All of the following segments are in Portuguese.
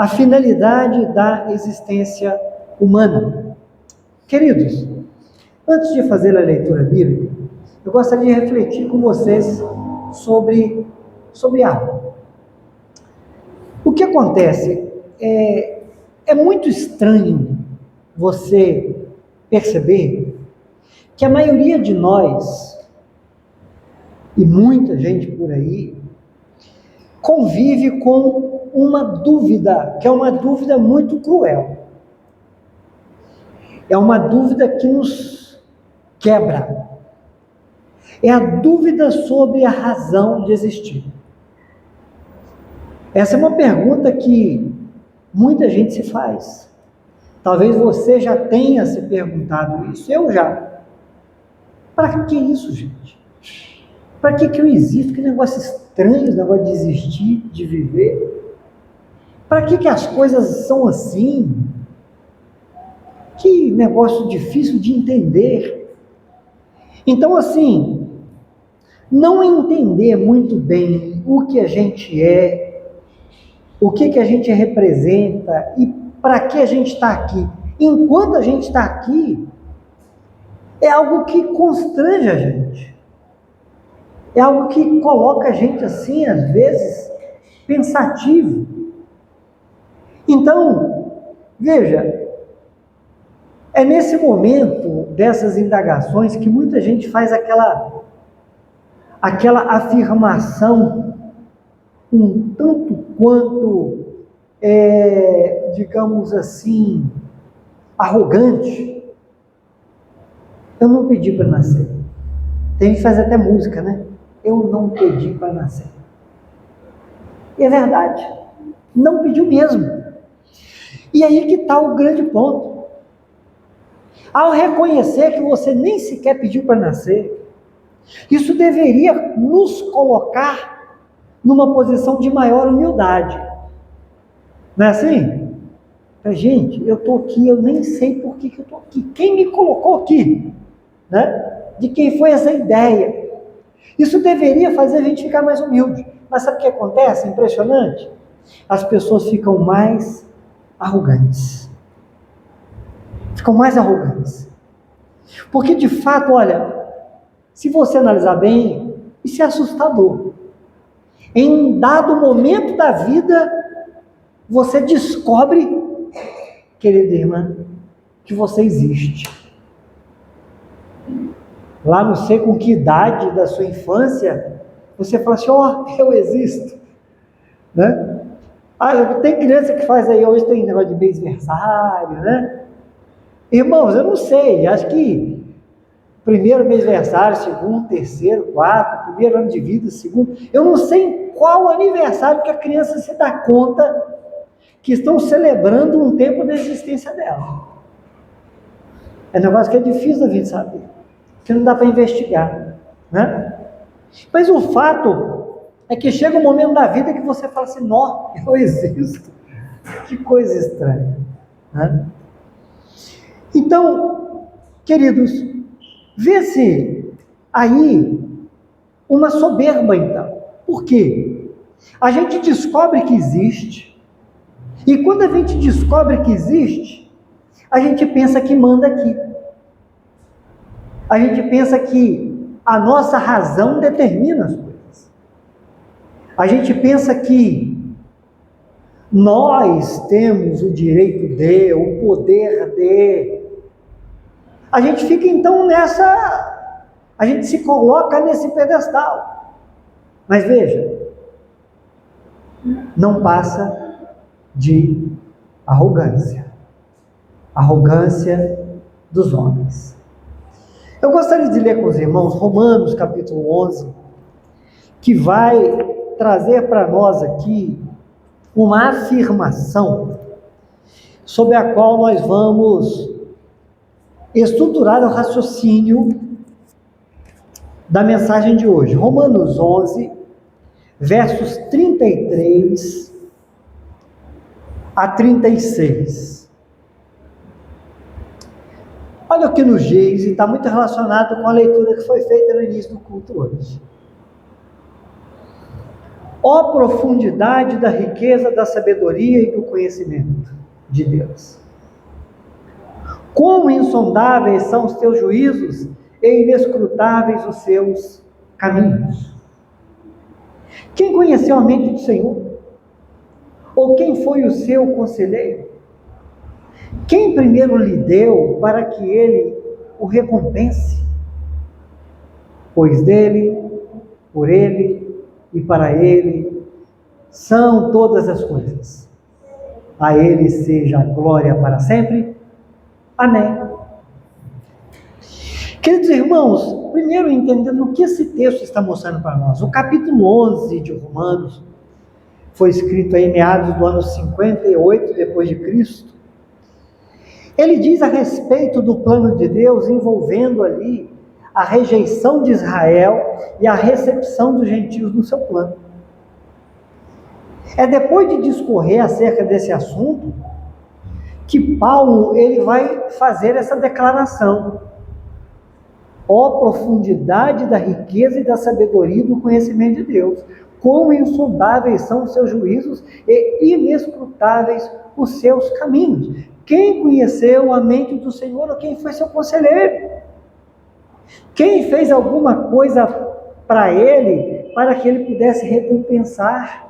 a finalidade da existência humana. Queridos, antes de fazer a leitura bíblica, eu gostaria de refletir com vocês sobre algo. O que acontece é muito estranho você perceber que a maioria de nós, e muita gente por aí, convive com uma dúvida, que é uma dúvida muito cruel. É uma dúvida que nos quebra. É a dúvida sobre a razão de existir. Essa é uma pergunta que muita gente se faz. Talvez você já tenha se perguntado isso, eu já. Para que isso, gente? Para que eu existo? Que negócio estranho, esse negócio de existir, de viver. Para que as coisas são assim? Que negócio difícil de entender. Então, assim, não entender muito bem o que a gente é, o que a gente representa e para que a gente está aqui. Enquanto a gente está aqui, é algo que constrange a gente. É algo que coloca a gente assim, às vezes, pensativo. Então, veja, é nesse momento dessas indagações que muita gente faz aquela afirmação um tanto quanto, digamos assim, arrogante. Eu não pedi para nascer. Tem gente que faz até música, né? Eu não pedi para nascer. E é verdade. Não pediu mesmo. E aí que está o grande ponto. Ao reconhecer que você nem sequer pediu para nascer, isso deveria nos colocar numa posição de maior humildade. Não é assim? Gente, eu estou aqui, eu nem sei por que eu estou aqui. Quem me colocou aqui? Né? De quem foi essa ideia? Isso deveria fazer a gente ficar mais humilde. Mas sabe o que acontece? Impressionante. As pessoas ficam mais arrogantes. Ficam mais arrogantes. Porque, de fato, olha, se você analisar bem, isso é assustador. Em um dado momento da vida, você descobre, querida irmã, que você existe. Lá não sei com que idade da sua infância, você fala assim, eu existo. Né? Tem criança que faz aí, hoje tem negócio de mêsversário, né? Irmãos, eu não sei, acho que primeiro mêsversário, segundo, terceiro, quarto, primeiro ano de vida, segundo, eu não sei em qual aniversário que a criança se dá conta que estão celebrando um tempo da existência dela. É um negócio que é difícil da gente saber, que não dá para investigar, né? Mas o fato é que chega um momento da vida que você fala assim, não, eu existo. Que coisa estranha, né? Então, queridos, vê-se aí uma soberba, então. Por quê? A gente descobre que existe, e quando a gente descobre que existe, a gente pensa que manda aqui. A gente pensa que a nossa razão determina as coisas. A gente pensa que nós temos o direito de, o poder de. A gente fica então a gente se coloca nesse pedestal. Mas veja, não passa de arrogância. Arrogância dos homens. Eu gostaria de ler com os irmãos Romanos capítulo 11, que vai trazer para nós aqui uma afirmação sobre a qual nós vamos estruturar o raciocínio da mensagem de hoje. Romanos 11, versos 33 a 36. Olha o que nos diz, e está muito relacionado com a leitura que foi feita no início do culto hoje. Ó profundidade da riqueza, da sabedoria e do conhecimento de Deus! Quão insondáveis são os teus juízos e inescrutáveis os seus caminhos! Quem conheceu a mente do Senhor? Ou quem foi o seu conselheiro? Quem primeiro lhe deu para que ele o recompense? Pois dele, por ele e para ele são todas as coisas. A ele seja a glória para sempre. Amém. Queridos irmãos, primeiro entendendo o que esse texto está mostrando para nós. O capítulo 11 de Romanos foi escrito em meados do ano 58 depois de Cristo. Ele diz a respeito do plano de Deus envolvendo ali a rejeição de Israel e a recepção dos gentios no seu plano. É depois de discorrer acerca desse assunto que Paulo ele vai fazer essa declaração. Ó profundidade da riqueza e da sabedoria e do conhecimento de Deus! Quão insondáveis são os seus juízos e inescrutáveis os seus caminhos! Quem conheceu a mente do Senhor ou quem foi seu conselheiro? Quem fez alguma coisa para ele, para que ele pudesse recompensar?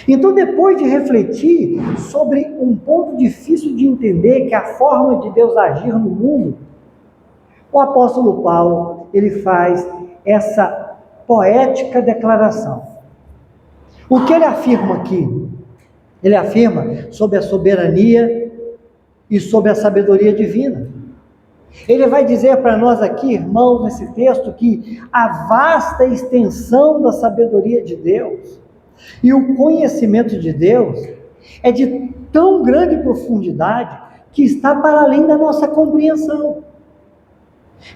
Então, depois de refletir sobre um ponto difícil de entender, que é a forma de Deus agir no mundo, o apóstolo Paulo, ele faz essa poética declaração. O que ele afirma aqui? Ele afirma sobre a soberania e sobre a sabedoria divina. Ele vai dizer para nós aqui, irmãos, nesse texto, que a vasta extensão da sabedoria de Deus e o conhecimento de Deus é de tão grande profundidade que está para além da nossa compreensão.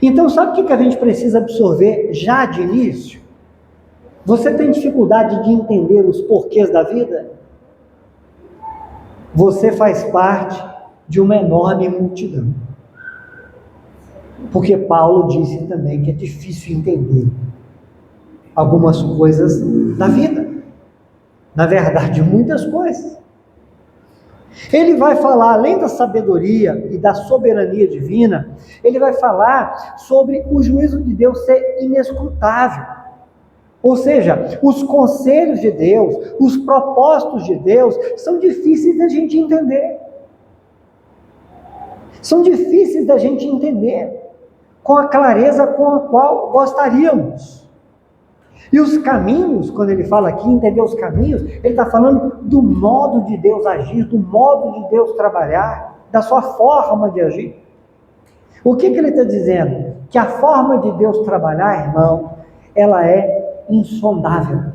Então, sabe o que a gente precisa absorver já de início? Você tem dificuldade de entender os porquês da vida? Você faz parte de uma enorme multidão. Porque Paulo disse também que é difícil entender algumas coisas da vida. Na verdade, muitas coisas. Ele vai falar, além da sabedoria e da soberania divina, ele vai falar sobre o juízo de Deus ser inescrutável. Ou seja, os conselhos de Deus, os propósitos de Deus, são difíceis da gente entender. São difíceis da gente entender com a clareza com a qual gostaríamos. E os caminhos, quando ele fala aqui, entender os caminhos, ele está falando do modo de Deus agir, do modo de Deus trabalhar, da sua forma de agir. O que ele está dizendo? Que a forma de Deus trabalhar, irmão, ela é insondável.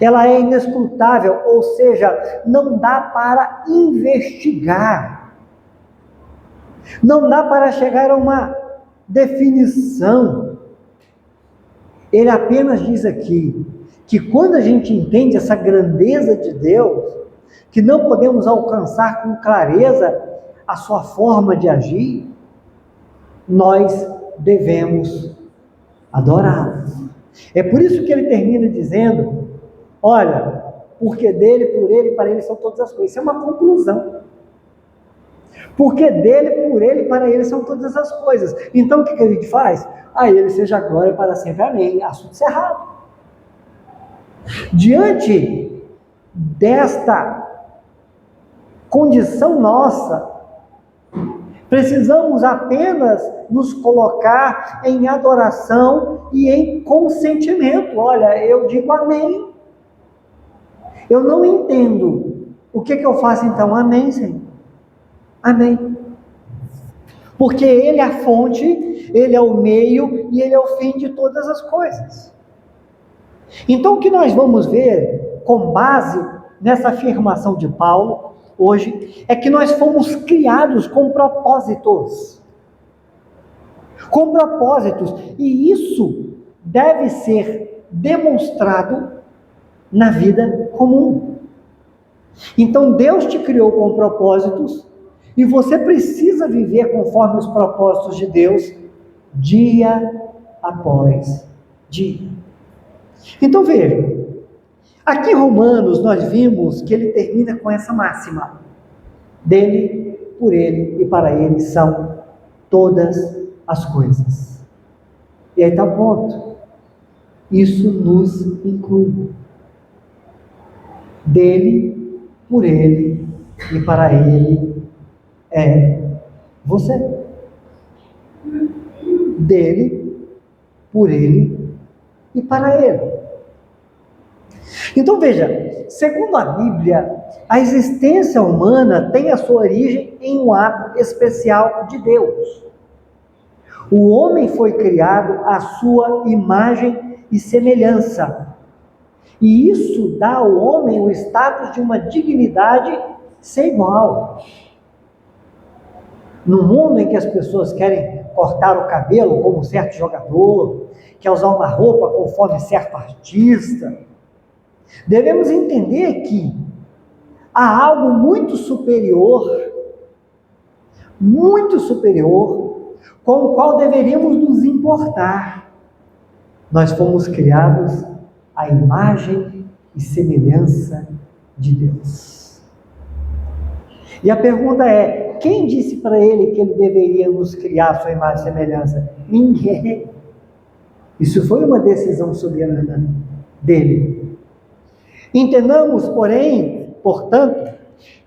Ela é inescrutável, ou seja, não dá para investigar. Não dá para chegar a uma definição. Ele apenas diz aqui que quando a gente entende essa grandeza de Deus, que não podemos alcançar com clareza a sua forma de agir, nós devemos adorá-lo. É por isso que ele termina dizendo, olha, porque dele, por ele, para ele são todas as coisas. Isso é uma conclusão. Porque dele, por ele, para ele são todas as coisas. Então o que a gente faz? A ele seja a glória para sempre. Amém. Assunto encerrado. Diante desta condição nossa, precisamos apenas nos colocar em adoração e em consentimento. Olha, eu digo amém. Eu não entendo. O que eu faço então? Amém, Senhor. Amém. Porque Ele é a fonte, Ele é o meio e Ele é o fim de todas as coisas. Então o que nós vamos ver, com base nessa afirmação de Paulo, hoje, é que nós fomos criados com propósitos. Com propósitos. E isso deve ser demonstrado na vida comum. Então Deus te criou com propósitos e você precisa viver conforme os propósitos de Deus, dia após dia. Então veja, aqui em Romanos nós vimos que ele termina com essa máxima: dele, por ele e para ele são todas as coisas. E aí está o ponto. Isso nos inclui. Dele, por ele e para ele é você. Dele, por ele e para ele. Então veja, segundo a Bíblia, a existência humana tem a sua origem em um ato especial de Deus. O homem foi criado à sua imagem e semelhança. E isso dá ao homem o status de uma dignidade sem igual. No mundo em que as pessoas querem cortar o cabelo como um certo jogador, quer usar uma roupa conforme certo artista, devemos entender que há algo muito superior, com o qual deveríamos nos importar. Nós fomos criados à imagem e semelhança de Deus. E a pergunta é: quem disse para ele que ele deveria nos criar à sua imagem e semelhança? Ninguém. Isso foi uma decisão soberana dele. Entendamos, porém, portanto,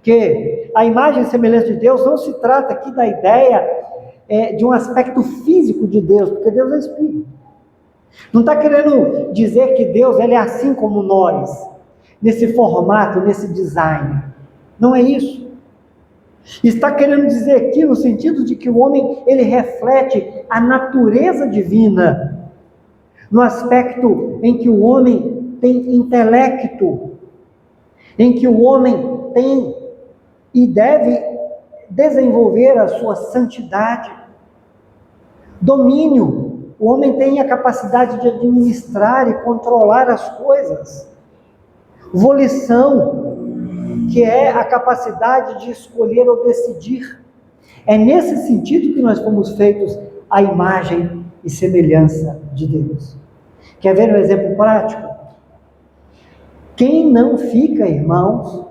que a imagem e semelhança de Deus não se trata aqui da ideia de um aspecto físico de Deus, porque Deus é Espírito. Não está querendo dizer que Deus ele é assim como nós, nesse formato, nesse design. Não é isso. Está querendo dizer aqui no sentido de que o homem ele reflete a natureza divina, no aspecto em que o homem tem intelecto, em que o homem tem e deve desenvolver a sua santidade, domínio. O homem tem a capacidade de administrar e controlar as coisas. Volição, que é a capacidade de escolher ou decidir. É nesse sentido que nós fomos feitos à imagem e semelhança de Deus. Quer ver um exemplo prático? Quem não fica, irmãos,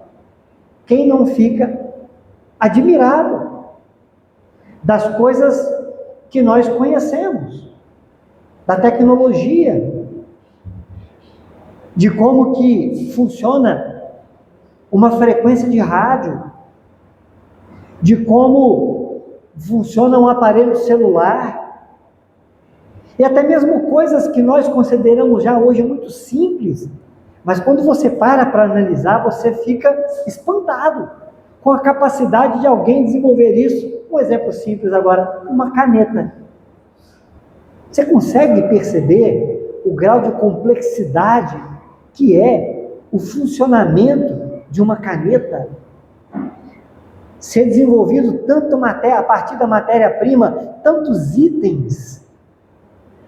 admirado das coisas que nós conhecemos, da tecnologia, de como que funciona uma frequência de rádio, de como funciona um aparelho celular, e até mesmo coisas que nós consideramos já hoje muito simples, mas quando você para analisar, você fica espantado com a capacidade de alguém desenvolver isso. Um exemplo simples agora, uma caneta. Você consegue perceber o grau de complexidade que é o funcionamento de uma caneta? Ser desenvolvido tanto a partir da matéria-prima, tantos itens,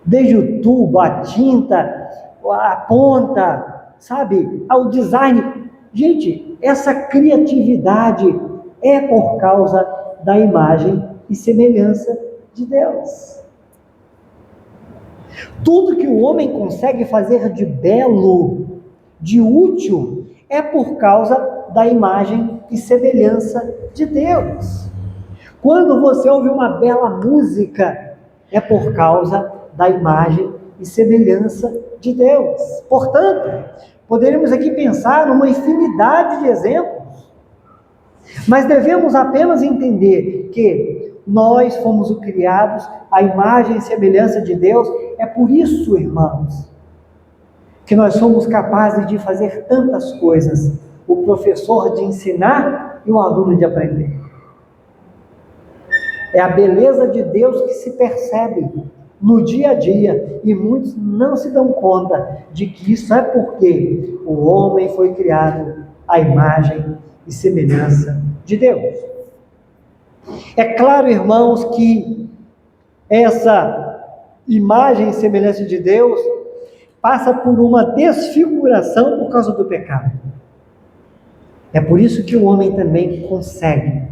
desde o tubo, a tinta, a ponta, sabe, ao design. Gente, essa criatividade é por causa da imagem e semelhança de Deus. Tudo que o homem consegue fazer de belo, de útil, é por causa da imagem e semelhança de Deus. Quando você ouve uma bela música, é por causa da imagem e semelhança de Deus. Portanto, poderíamos aqui pensar numa infinidade de exemplos, mas devemos apenas entender que nós fomos criados à imagem e semelhança de Deus. É por isso, irmãos, que nós somos capazes de fazer tantas coisas. O professor de ensinar e o aluno de aprender. É a beleza de Deus que se percebe no dia a dia, e muitos não se dão conta de que isso é porque o homem foi criado à imagem e semelhança de Deus. É claro, irmãos, que essa imagem e semelhança de Deus passa por uma desfiguração por causa do pecado. É por isso que o homem também consegue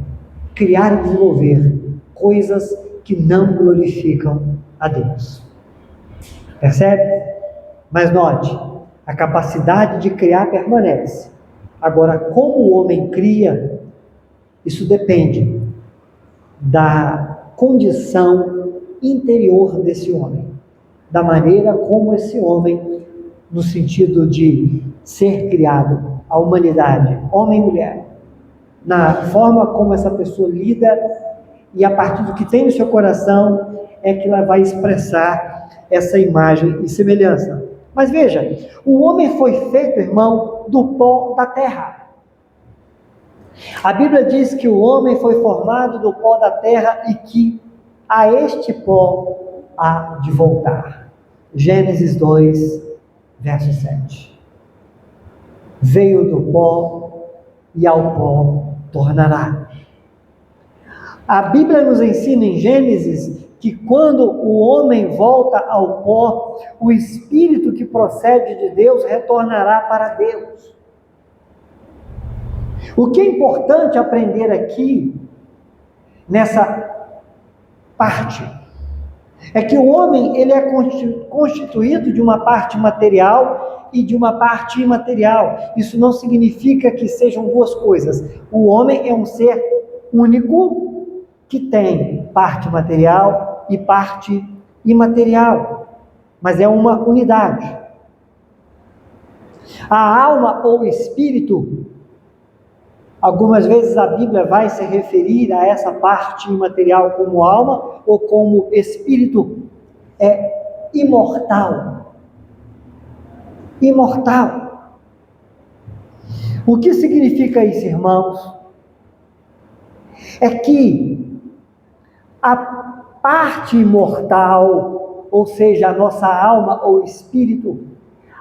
criar e desenvolver coisas que não glorificam a Deus. Percebe? Mas note, A capacidade de criar permanece. Agora, como o homem cria, isso depende da condição interior desse homem, da maneira como esse homem, no sentido de ser criado, a humanidade, homem e mulher, na forma como essa pessoa lida, e a partir do que tem no seu coração, é que ela vai expressar essa imagem e semelhança. Mas veja, o homem foi feito, irmão, do pó da terra. A Bíblia diz que o homem foi formado do pó da terra e que a este pó há de voltar. Gênesis 2, verso 7. Veio do pó e ao pó tornará. A Bíblia nos ensina em Gênesis que quando o homem volta ao pó, o espírito que procede de Deus retornará para Deus. O que é importante aprender aqui, nessa parte, é que o homem ele é constituído de uma parte material e de uma parte imaterial. Isso não significa que sejam duas coisas. O homem é um ser único que tem parte material e parte imaterial, mas é uma unidade. A alma ou espírito, algumas vezes a Bíblia vai se referir a essa parte imaterial como alma ou como espírito, é imortal. Imortal. O que significa isso, irmãos? É que a parte imortal, ou seja, a nossa alma ou espírito,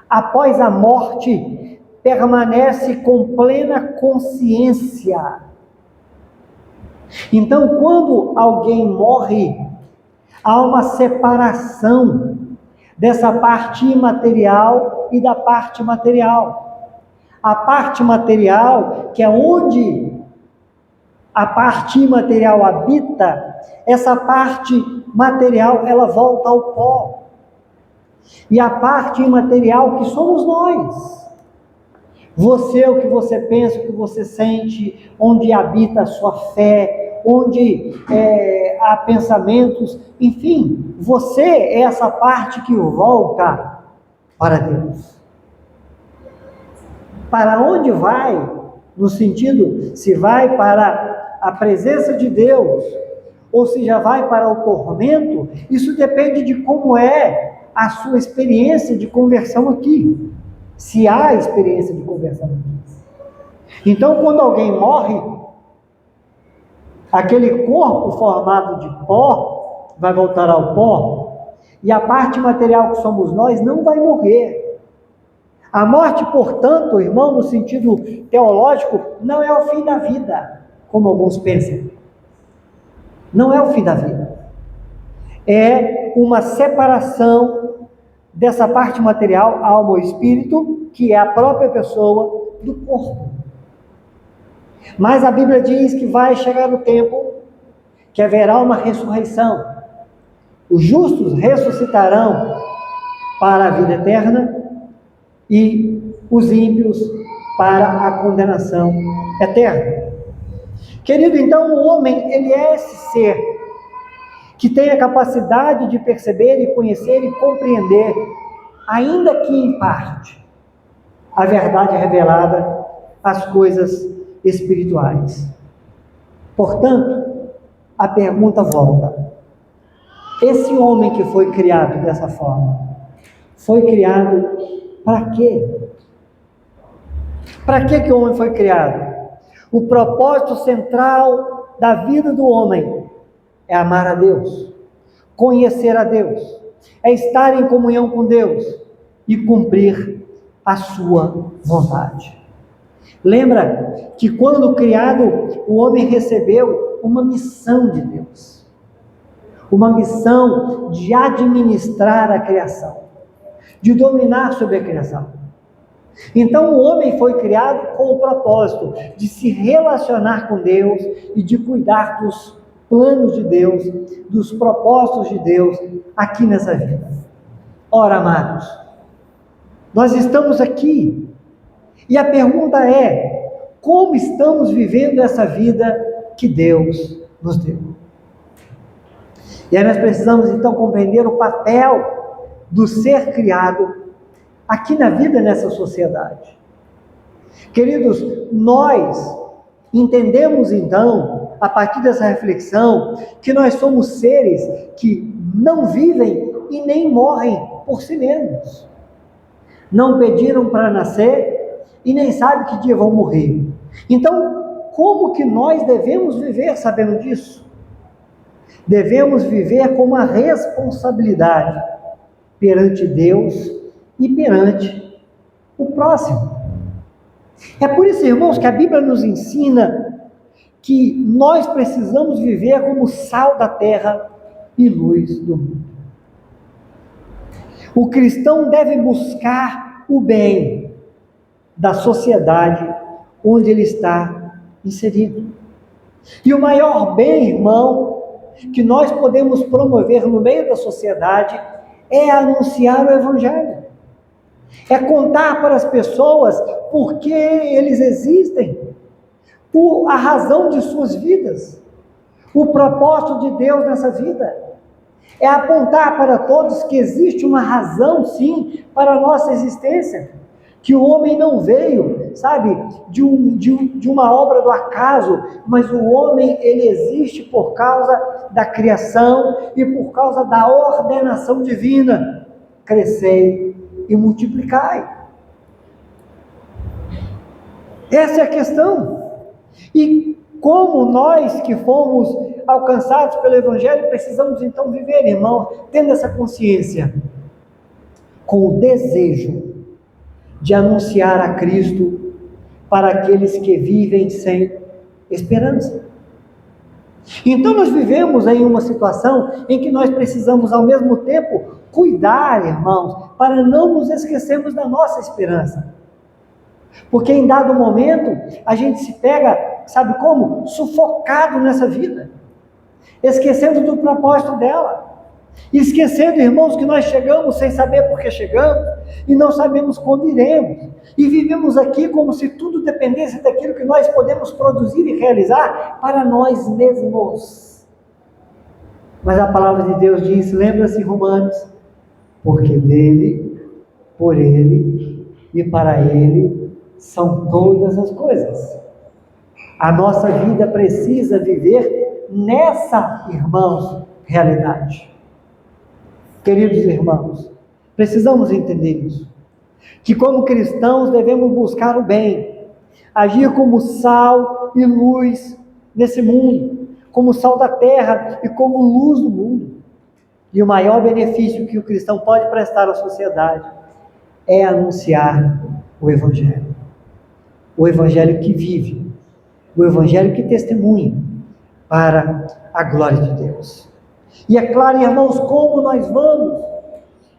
após a morte, permanece com plena consciência. Então, quando alguém morre, há uma separação dessa parte imaterial e da parte material. A parte material, que é onde a parte imaterial habita, essa parte material, ela volta ao pó. E a parte imaterial, que somos nós. Você, o que você pensa, o que você sente, onde habita a sua fé, onde há pensamentos, enfim, você é essa parte que volta para Deus. Para onde vai? No sentido, se vai para a presença de Deus, ou se já vai para o tormento, isso depende de como é a sua experiência de conversão aqui. Se há experiência de conversão aqui. Então, quando alguém morre, aquele corpo formado de pó vai voltar ao pó, e a parte material que somos nós não vai morrer. A morte, portanto, irmão, no sentido teológico, não é o fim da vida, como alguns pensam. Não é o fim da vida. É uma separação dessa parte material, alma ou espírito, que é a própria pessoa, do corpo. Mas a Bíblia diz que vai chegar o tempo que haverá uma ressurreição. Os justos ressuscitarão para a vida eterna e os ímpios para a condenação eterna. Querido, então o homem, ele é esse ser que tem a capacidade de perceber e conhecer e compreender, ainda que em parte, a verdade revelada, as coisas espirituais. Portanto, a pergunta volta. Esse homem que foi criado dessa forma, foi criado para quê? Para que o homem foi criado? O propósito central da vida do homem é amar a Deus, conhecer a Deus, é estar em comunhão com Deus e cumprir a sua vontade. Lembra que quando criado, o homem recebeu uma missão de Deus, uma missão de administrar a criação, de dominar sobre a criação. Então o homem foi criado com o propósito de se relacionar com Deus e de cuidar dos planos de Deus, dos propósitos de Deus aqui nessa vida. Ora, amados, Nós estamos aqui e a pergunta é: como estamos vivendo essa vida que Deus nos deu? E aí nós precisamos então compreender o papel do ser criado aqui na vida, nessa sociedade. Queridos, nós entendemos então, a partir dessa reflexão, que nós somos seres que não vivem e nem morrem por si mesmos. Não pediram para nascer e nem sabem que dia vão morrer. Então, como que nós devemos viver sabendo disso? Devemos viver com uma responsabilidade perante Deus e perante o próximo. É por isso, irmãos, que a Bíblia nos ensina que nós precisamos viver como sal da terra e luz do mundo. O cristão deve buscar o bem da sociedade onde ele está inserido. E o maior bem, irmão, que nós podemos promover no meio da sociedade é anunciar o Evangelho. É contar para as pessoas por que eles existem, a razão de suas vidas, o propósito de Deus nessa vida. É apontar para todos que existe uma razão, sim, para a nossa existência. Que o homem não veio, sabe, de uma obra do acaso, mas o homem, ele existe por causa da criação e por causa da ordenação divina. Crescei e multiplicai. Essa é a questão. E como nós que fomos alcançados pelo Evangelho, precisamos então viver, irmão, tendo essa consciência, com o desejo de anunciar a Cristo para aqueles que vivem sem esperança. Então nós vivemos em uma situação em que nós precisamos ao mesmo tempo cuidar, irmãos, para não nos esquecermos da nossa esperança. Porque em dado momento a gente se pega, sabe como? Sufocado nessa vida, esquecendo do propósito dela. Esquecendo, irmãos, que nós chegamos sem saber por que chegamos e não sabemos quando iremos. E vivemos aqui como se tudo dependesse daquilo que nós podemos produzir e realizar para nós mesmos. Mas a palavra de Deus diz, lembra-se, Romanos, porque dele, por ele e para ele são todas as coisas. A nossa vida precisa viver nessa, irmãos, realidade. Queridos irmãos, precisamos entender isso, que como cristãos devemos buscar o bem, agir como sal e luz nesse mundo, como sal da terra e como luz do mundo. E o maior benefício que o cristão pode prestar à sociedade é anunciar o Evangelho. O Evangelho que vive, o Evangelho que testemunha para a glória de Deus. E é claro, irmãos, como nós vamos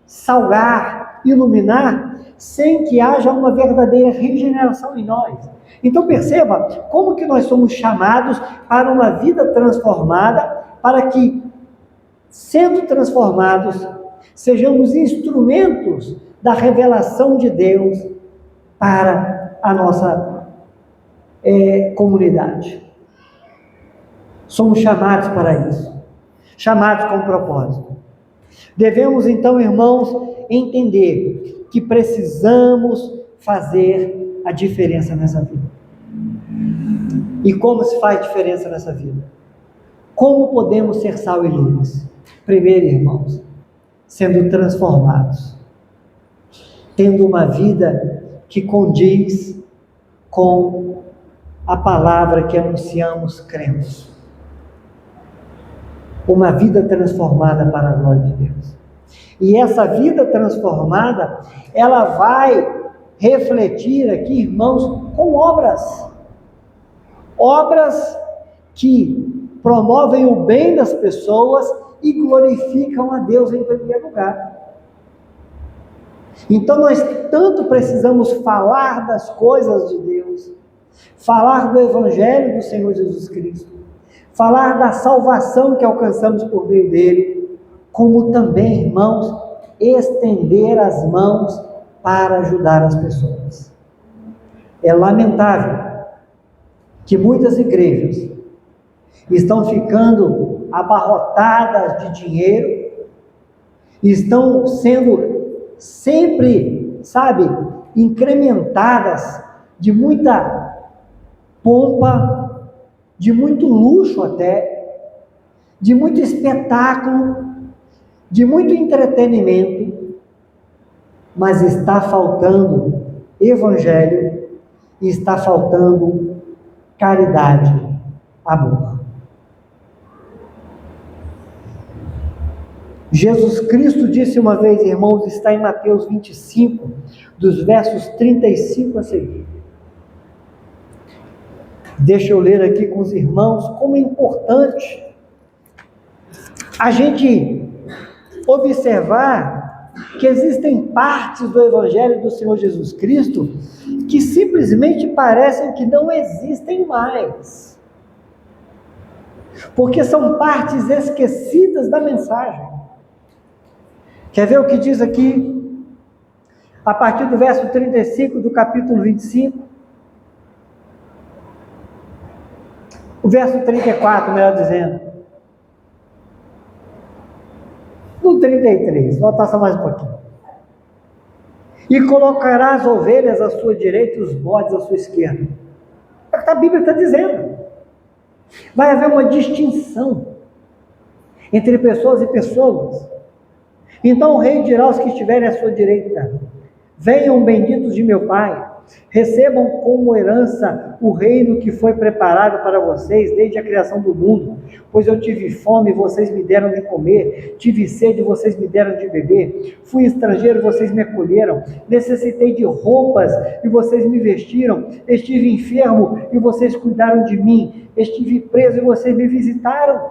salgar, iluminar, sem que haja uma verdadeira regeneração em nós. Então perceba como que nós somos chamados para uma vida transformada, para que, sendo transformados, sejamos instrumentos da revelação de Deus para a nossa comunidade. Somos chamados para isso. Chamados com propósito. Devemos então, irmãos, entender que precisamos fazer a diferença nessa vida. E como se faz diferença nessa vida? Como podemos ser sal e luz? Primeiro, irmãos, sendo transformados, tendo uma vida que condiz com a palavra que anunciamos, cremos. Uma vida transformada para a glória de Deus. E essa vida transformada, ela vai refletir aqui, irmãos, com obras. Obras que promovem o bem das pessoas e glorificam a Deus em primeiro lugar. Então nós tanto precisamos falar das coisas de Deus, falar do Evangelho do Senhor Jesus Cristo, falar da salvação que alcançamos por meio dele, como também, irmãos, estender as mãos para ajudar as pessoas. É lamentável que muitas igrejas estão ficando abarrotadas de dinheiro, estão sendo sempre, sabe, incrementadas de muita pompa, de muito luxo até, de muito espetáculo, de muito entretenimento, mas está faltando evangelho e está faltando caridade, amor. Jesus Cristo disse uma vez, irmãos, está em Mateus 25, dos versos 35 a seguir. Deixa eu ler aqui com os irmãos como é importante a gente observar que existem partes do Evangelho do Senhor Jesus Cristo que simplesmente parecem que não existem mais, porque são partes esquecidas da mensagem. Quer ver o que diz aqui, a partir do verso 35 do capítulo 25? O verso 34, melhor dizendo. No 33, voltar só mais um pouquinho. E colocará as ovelhas à sua direita e os bodes à sua esquerda. É o que a Bíblia está dizendo. Vai haver uma distinção entre pessoas e pessoas. Então o rei dirá aos que estiverem à sua direita: venham benditos de meu Pai, recebam como herança o reino que foi preparado para vocês desde a criação do mundo. Pois eu tive fome e vocês me deram de comer, tive sede e vocês me deram de beber, fui estrangeiro e vocês me acolheram, necessitei de roupas e vocês me vestiram, estive enfermo e vocês cuidaram de mim, estive preso e vocês me visitaram.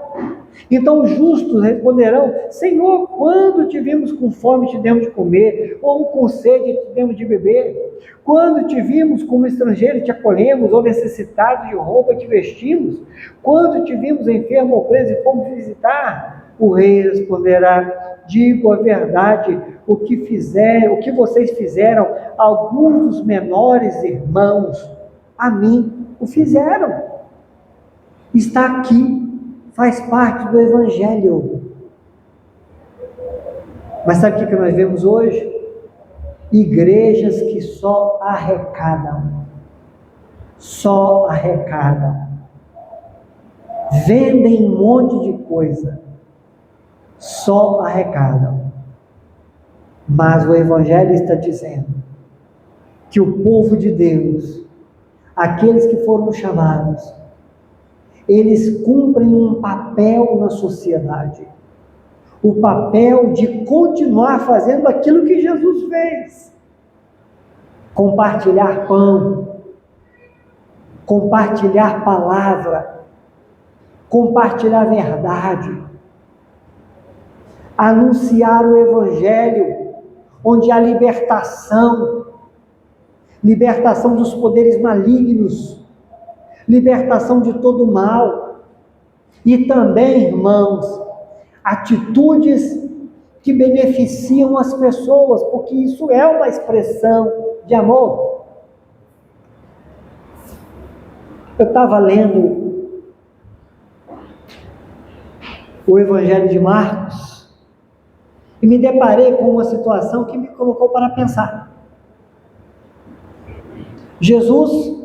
Então os justos responderão: Senhor, quando te vimos com fome te demos de comer, ou com sede te demos de beber? Quando te vimos como estrangeiro te acolhemos, ou necessitado de roupa te vestimos? Quando te vimos enfermo ou preso e fomos visitar? O rei responderá: digo a verdade, o que vocês fizeram a alguns dos menores irmãos, a mim o fizeram. Está aqui, faz parte do Evangelho. Mas sabe o que nós vemos hoje? Igrejas que só arrecadam, vendem um monte de coisa, só arrecadam. Mas o Evangelho está dizendo que o povo de Deus, aqueles que foram chamados, eles cumprem um papel na sociedade, o papel de continuar fazendo aquilo que Jesus fez: compartilhar pão, compartilhar palavra, compartilhar verdade, anunciar o Evangelho, onde há libertação dos poderes malignos, libertação de todo mal, e também, irmãos, atitudes que beneficiam as pessoas, porque isso é uma expressão de amor. Eu estava lendo o Evangelho de Marcos e me deparei com uma situação que me colocou para pensar. Jesus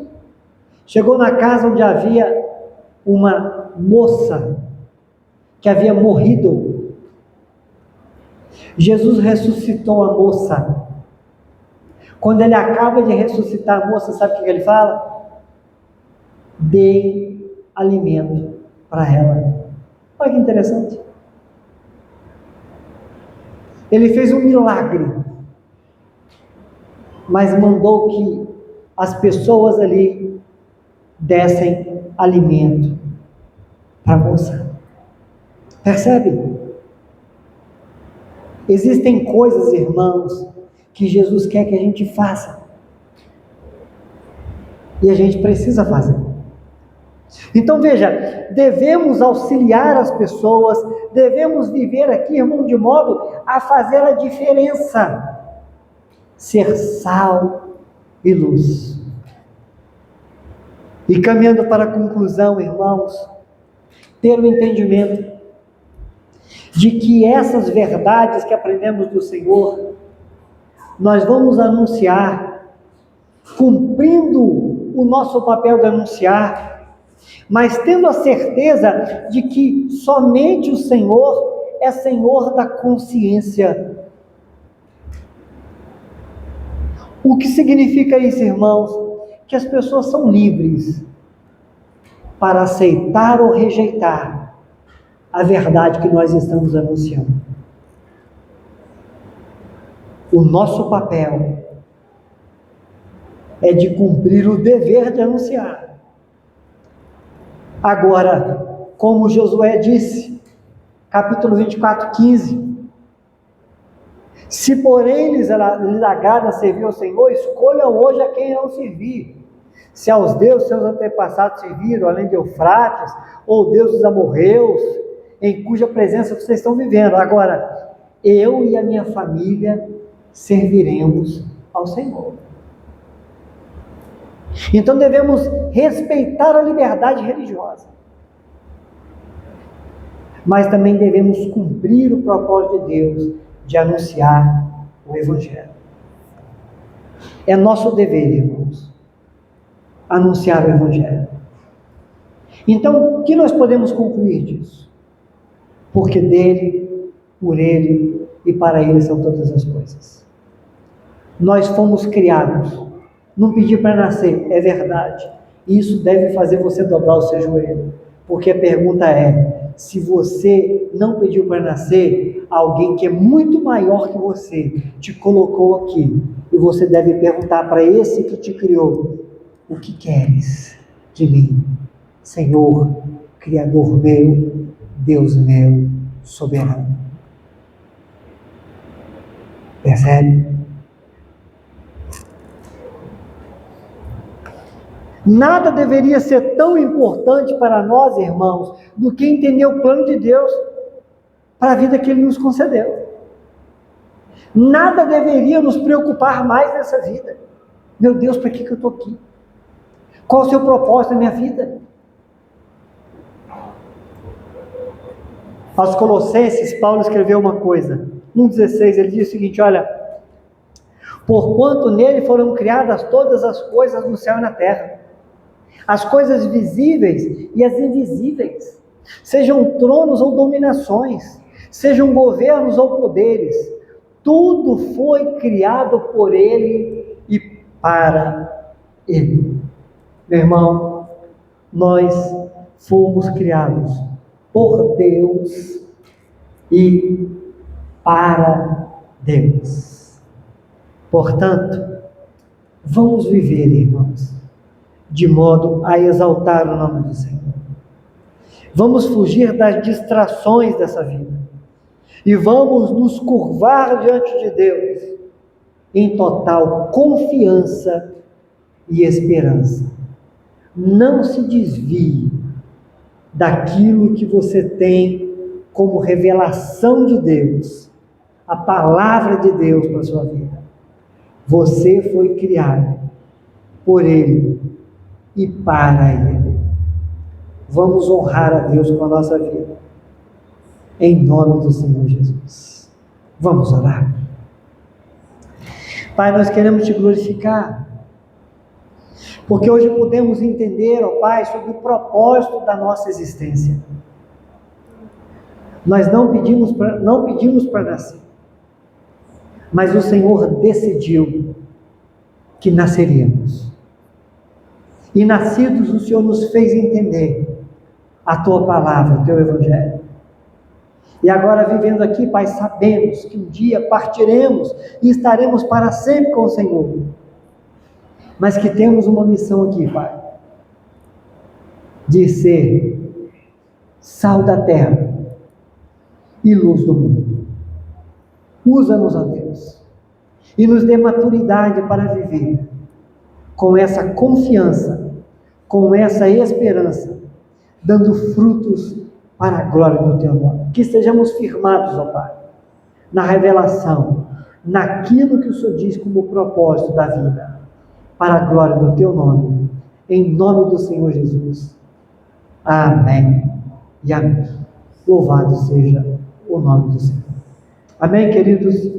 chegou na casa onde havia uma moça que havia morrido. Jesus ressuscitou a moça. Quando ele acaba de ressuscitar a moça, sabe o que ele fala? Dê alimento para ela. Olha que interessante. Ele fez um milagre, mas mandou que as pessoas ali dessem alimento para a moça. Percebe? Existem coisas, irmãos, que Jesus quer que a gente faça, e a gente precisa fazer. Então veja, devemos auxiliar as pessoas, devemos viver aqui, irmão, de modo a fazer a diferença. ser sal e luz. E caminhando para a conclusão, irmãos, ter o entendimento de que essas verdades que aprendemos do Senhor, nós vamos anunciar, cumprindo o nosso papel de anunciar, mas tendo a certeza de que somente o Senhor é Senhor da consciência. O que significa isso, irmãos? Que as pessoas são livres para aceitar ou rejeitar a verdade que nós estamos anunciando. O nosso papel é de cumprir o dever de anunciar. Agora, como Josué disse, capítulo 24, 15, se porém lhes agrada servir ao Senhor, escolham hoje a quem irão servir. Se aos deuses seus antepassados serviram, além de Eufrates, ou deuses amorreus, em cuja presença vocês estão vivendo. Agora, eu e a minha família serviremos ao Senhor. Então devemos respeitar a liberdade religiosa, mas também devemos cumprir o propósito de Deus de anunciar o Evangelho. É nosso dever, irmãos, anunciar o Evangelho. Então, o que nós podemos concluir disso? Porque dele, por ele e para ele são todas as coisas. Nós fomos criados, não pedi para nascer, é verdade. Isso deve fazer você dobrar o seu joelho, porque a pergunta é: se você não pediu para nascer, alguém que é muito maior que você te colocou aqui, e você deve perguntar para esse que te criou: o que queres de mim, Senhor, Criador meu, Deus meu, soberano? Percebe? Nada deveria ser tão importante para nós, irmãos, do que entender o plano de Deus para a vida que Ele nos concedeu. Nada deveria nos preocupar mais nessa vida. Meu Deus, para que eu estou aqui? Qual o seu propósito na minha vida? Aos Colossenses, Paulo escreveu uma coisa, 1,16, ele diz o seguinte: olha, porquanto nele foram criadas todas as coisas no céu e na terra, as coisas visíveis e as invisíveis, sejam tronos ou dominações, sejam governos ou poderes, tudo foi criado por Ele e para Ele. Meu irmão, nós fomos criados por Deus e para Deus. Portanto, vamos viver, irmãos, de modo a exaltar o nome do Senhor. Vamos fugir das distrações dessa vida e vamos nos curvar diante de Deus em total confiança e esperança. Não se desvie daquilo que você tem como revelação de Deus, a palavra de Deus para a sua vida. Você foi criado por Ele e para Ele. Vamos honrar a Deus com a nossa vida, em nome do Senhor Jesus. Vamos orar. Pai, nós queremos te glorificar, porque hoje podemos entender, ó Pai, sobre o propósito da nossa existência. Nós não pedimos para nascer, mas o Senhor decidiu que nasceríamos. E nascidos, o Senhor nos fez entender a Tua palavra, o Teu Evangelho. E agora, vivendo aqui, Pai, sabemos que um dia partiremos e estaremos para sempre com o Senhor. Mas que temos uma missão aqui, Pai, de ser sal da terra e luz do mundo. Usa-nos, ó Deus, e nos dê maturidade para viver com essa confiança, com essa esperança, dando frutos para a glória do Teu nome. Que estejamos firmados, ó Pai, na revelação naquilo que o Senhor diz como propósito da vida, para a glória do teu nome, em nome do Senhor Jesus. Amém e amém. Louvado seja o nome do Senhor. Amém, queridos?